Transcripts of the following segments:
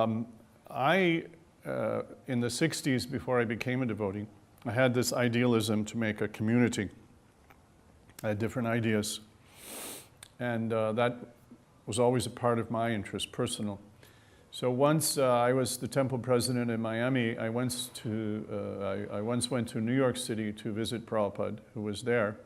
In the 60s, before I became a devotee, I had this idealism to make a community. I had different ideas. And that was always a part of my interest, personal. So once I was the temple president in Miami, I once went to New York City to visit Prabhupada, who was there.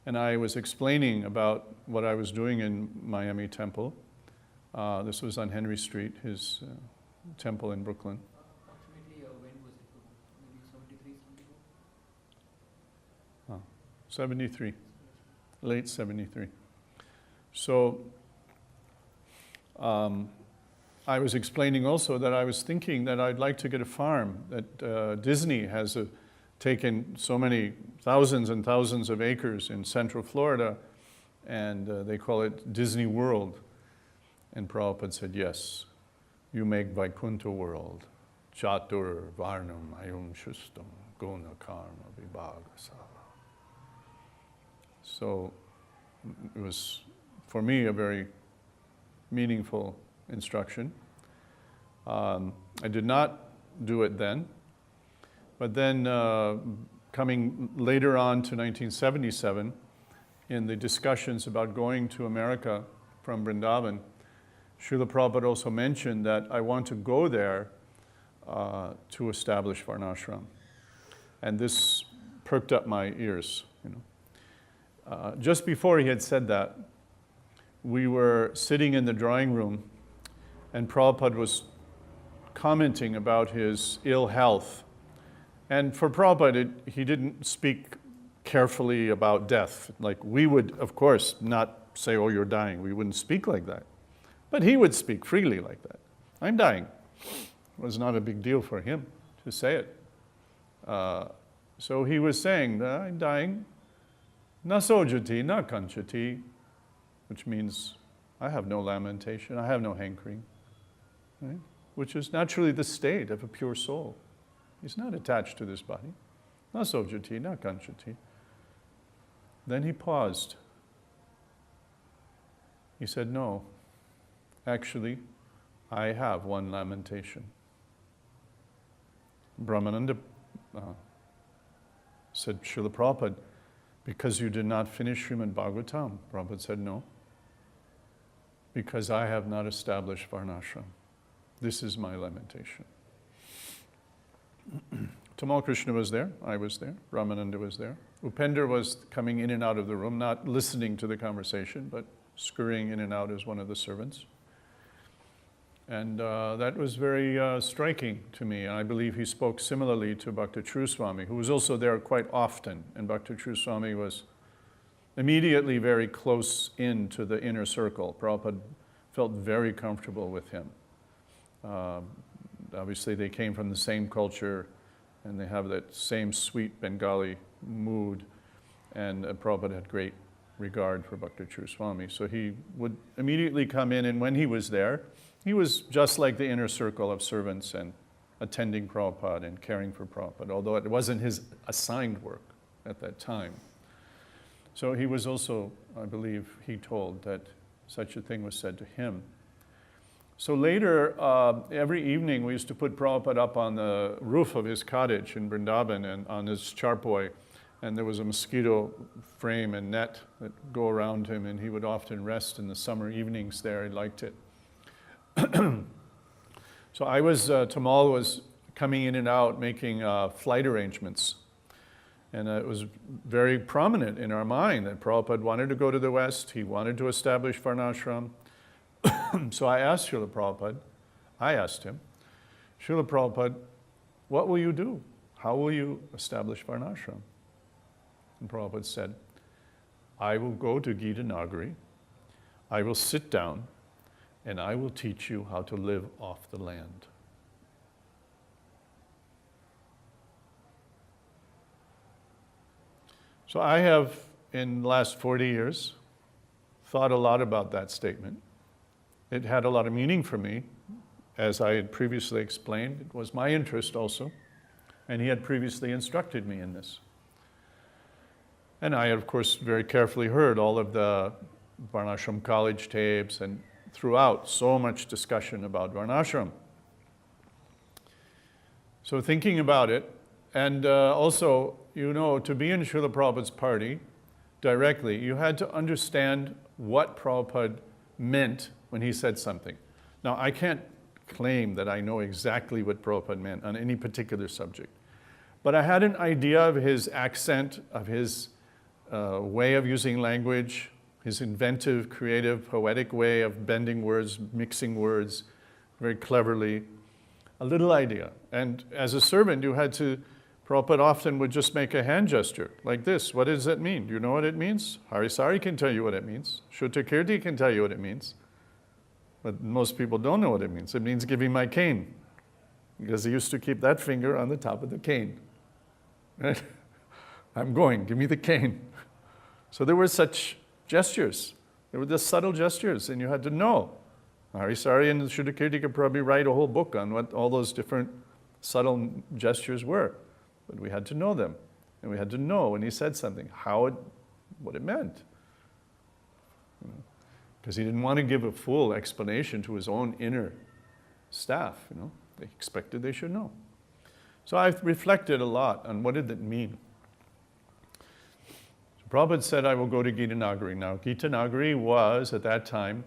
And I was explaining about what I was doing in Miami Temple. This was on Henry Street, his temple in Brooklyn. Approximately when was it? Maybe 73, 73, late 73. So I was explaining also that I was thinking that I'd like to get a farm, that Disney has taken so many thousands and thousands of acres in Central Florida, and they call it Disney World. And Prabhupada said, yes, you make Vaikuntha world. Chatur varnam ayum shustam guna karma vibhagasala. So it was, for me, a very meaningful instruction. I did not do it then, but then coming later on to 1977, in the discussions about going to America from Vrindavan, Srila Prabhupada also mentioned that I want to go there to establish Varnashram. And this perked up my ears, you know. Just before he had said that, we were sitting in the drawing room, and Prabhupada was commenting about his ill health. And for Prabhupada, he didn't speak carefully about death. Like we would, of course, not say, oh, you're dying. We wouldn't speak like that. But he would speak freely like that. I'm dying. It was not a big deal for him to say it. So he was saying, I'm dying. Na sojati, na kanchati, which means I have no lamentation, I have no hankering, right? Which is naturally the state of a pure soul. He's not attached to this body. Na sojati, na kanchati. Then he paused. He said, no, actually, I have one lamentation. Brahmananda said, Srila Prabhupada, because you did not finish Srimad Bhagavatam. Prabhupada said, no, because I have not established Varnashram. This is my lamentation. Tamal Krishna was there, I was there, Ramananda was there. Upender was coming in and out of the room, not listening to the conversation, but scurrying in and out as one of the servants. And that was very striking to me. And I believe he spoke similarly to Bhakta True Swami, who was also there quite often. And Bhakta True Swami was immediately very close into the inner circle. Prabhupada felt very comfortable with him. Obviously, they came from the same culture, and they have that same sweet Bengali mood. And Prabhupada had great regard for Bhakta True Swami. So he would immediately come in, and when he was there, he was just like the inner circle of servants and attending Prabhupada and caring for Prabhupada, although it wasn't his assigned work at that time. So he was also, I believe, he told that such a thing was said to him. So later, every evening, we used to put Prabhupada up on the roof of his cottage in Vrindavan and on his charpoy, and there was a mosquito frame and net that go around him, and he would often rest in the summer evenings there. He liked it. So Tamal was coming in and out making flight arrangements. And it was very prominent in our mind that Prabhupada wanted to go to the West, he wanted to establish Varnashram. So I asked Srila Prabhupada, Srila Prabhupada, what will you do? How will you establish Varnashram? And Prabhupada said, I will go to Gita Nagari, I will sit down, and I will teach you how to live off the land. So I have, in the last 40 years, thought a lot about that statement. It had a lot of meaning for me. As I had previously explained, it was my interest also, and he had previously instructed me in this. And I had, of course, very carefully heard all of the Varnashram college tapes, and throughout, so much discussion about Varnashram. So thinking about it, and also, to be in Srila Prabhupada's party directly, you had to understand what Prabhupada meant when he said something. Now, I can't claim that I know exactly what Prabhupada meant on any particular subject, but I had an idea of his accent, of his way of using language, his inventive, creative, poetic way of bending words, mixing words very cleverly, a little idea. And as a servant, you had to, Prabhupada often would just make a hand gesture like this. What does that mean? Do you know what it means? Harisari can tell you what it means. Shrutakirti can tell you what it means. But most people don't know what it means. It means give me my cane. Because he used to keep that finger on the top of the cane. Right? I'm going, give me the cane. So there were such gestures. There were just subtle gestures, and you had to know. Harisari and Shrutakirti could probably write a whole book on what all those different subtle gestures were. But we had to know them. And we had to know when he said something, what it meant. Because he didn't want to give a full explanation to his own inner staff. They expected they should know. So I've reflected a lot on what did it mean. So Prabhupada said, I will go to Gita Nagari. Now, Gita Nagari was, at that time,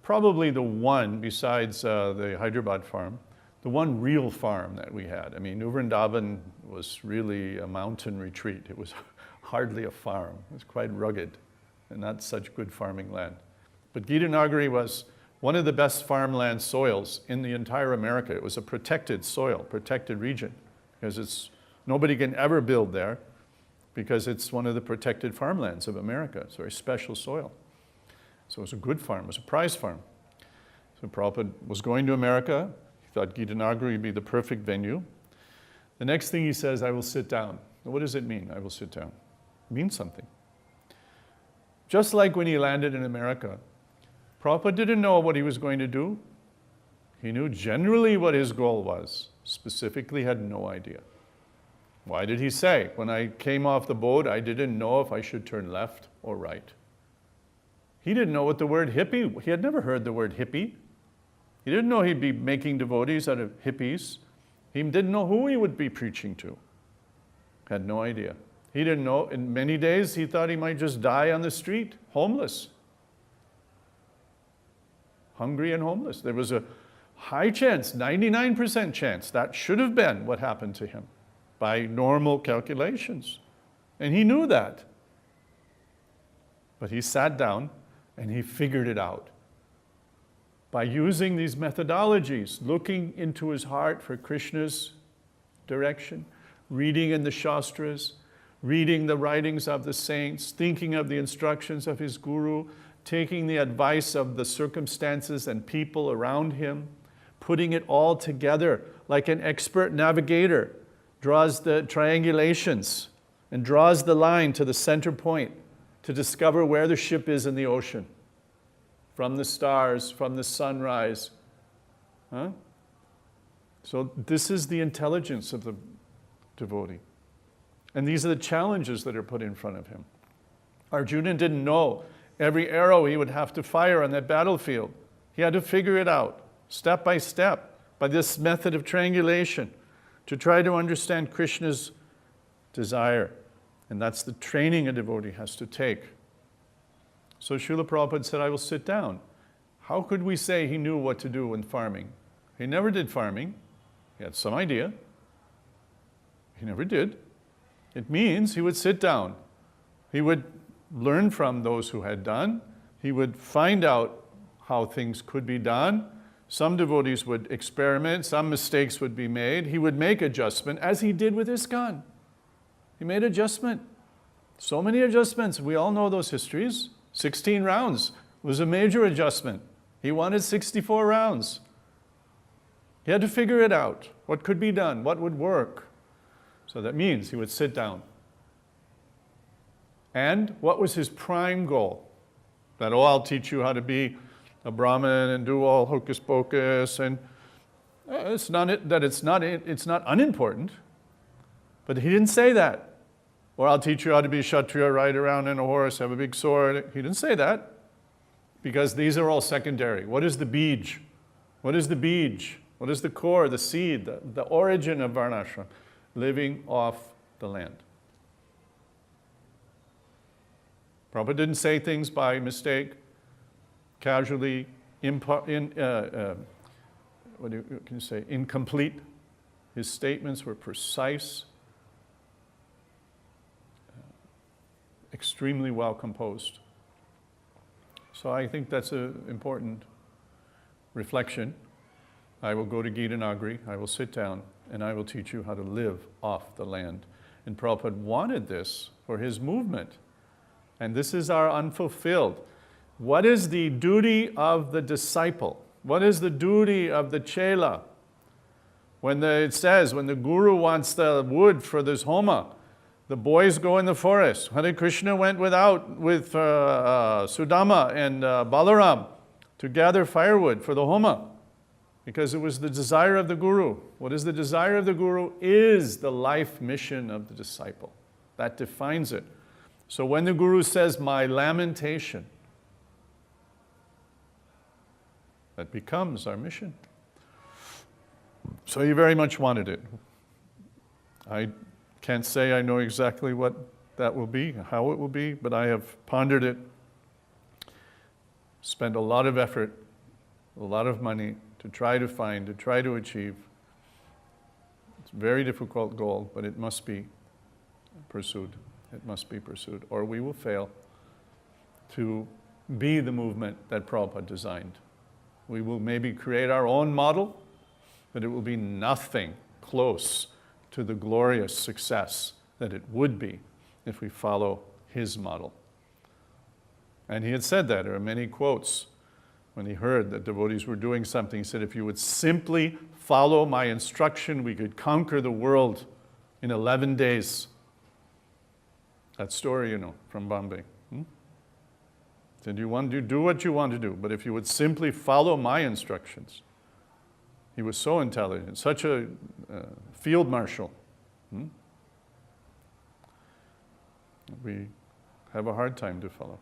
probably the one, besides the Hyderabad farm, the one real farm that we had. I mean, New Vrindavan was really a mountain retreat. It was hardly a farm. It was quite rugged and not such good farming land. But Gita Nagari was one of the best farmland soils in the entire America. It was a protected soil, protected region, because nobody can ever build there because it's one of the protected farmlands of America. It's a very special soil. So it was a good farm, it was a prize farm. So Prabhupada was going to America. He thought Gita Nagari would be the perfect venue. The next thing he says, I will sit down. Now, what does it mean, I will sit down? It means something. Just like when he landed in America, Prabhupada didn't know what he was going to do. He knew generally what his goal was, specifically had no idea. Why did he say, when I came off the boat, I didn't know if I should turn left or right? He didn't know what the word hippie, he had never heard the word hippie. He didn't know he'd be making devotees out of hippies. He didn't know who he would be preaching to. Had no idea. He didn't know, in many days he thought he might just die on the street, homeless. Hungry and homeless. There was a high chance, 99% chance, that should have been what happened to him by normal calculations. And he knew that. But he sat down and he figured it out. By using these methodologies, looking into his heart for Krishna's direction, reading in the Shastras, reading the writings of the saints, thinking of the instructions of his guru, taking the advice of the circumstances and people around him, putting it all together like an expert navigator draws the triangulations and draws the line to the center point to discover where the ship is in the ocean, from the stars, from the sunrise. So this is the intelligence of the devotee. And these are the challenges that are put in front of him. Arjuna didn't know every arrow he would have to fire on that battlefield. He had to figure it out, step by step, by this method of triangulation, to try to understand Krishna's desire. And that's the training a devotee has to take. So Srila Prabhupada said, I will sit down. How could we say he knew what to do when farming? He never did farming. He had some idea. He never did. It means he would sit down. He would learn from those who had done. He would find out how things could be done. Some devotees would experiment. Some mistakes would be made. He would make adjustment, as he did with ISKCON. He made adjustment. So many adjustments. We all know those histories. 16 rounds was a major adjustment. He wanted 64 rounds. He had to figure it out. What could be done? What would work? So that means he would sit down. And what was his prime goal? That, I'll teach you how to be a Brahmin and do all hocus pocus. And it's not unimportant. But he didn't say that. Or I'll teach you how to be Kshatriya, ride around in a horse, have a big sword. He didn't say that. Because these are all secondary. What is the bij? What is the bij? What is the core, the seed, the origin of varnashram? Living off the land. Prabhupada didn't say things by mistake, casually, incomplete. His statements were precise, extremely well composed. So I think that's an important reflection. I will go to Gita Nagari, I will sit down, and I will teach you how to live off the land. And Prabhupada wanted this for his movement. And this is our unfulfilled. What is the duty of the disciple? What is the duty of the chela? It says, when the guru wants the wood for this homa, the boys go in the forest. Hare Krishna went with Sudama and Balaram to gather firewood for the homa, because it was the desire of the guru. What is the desire of the guru is the life mission of the disciple. That defines it. So when the guru says, my lamentation, that becomes our mission. So he very much wanted it. I can't say I know exactly what that will be, how it will be, but I have pondered it, spent a lot of effort, a lot of money to try to find, to try to achieve. It's a very difficult goal, but it must be pursued. It must be pursued, or we will fail to be the movement that Prabhupada designed. We will maybe create our own model, but it will be nothing close to the glorious success that it would be if we follow his model. And he had said that. There are many quotes. When he heard that devotees were doing something, he said, if you would simply follow my instruction, we could conquer the world in 11 days. That story, from Bombay. Said, you want to do what you want to do, but if you would simply follow my instructions. He was so intelligent, such a field marshal. We have a hard time to follow.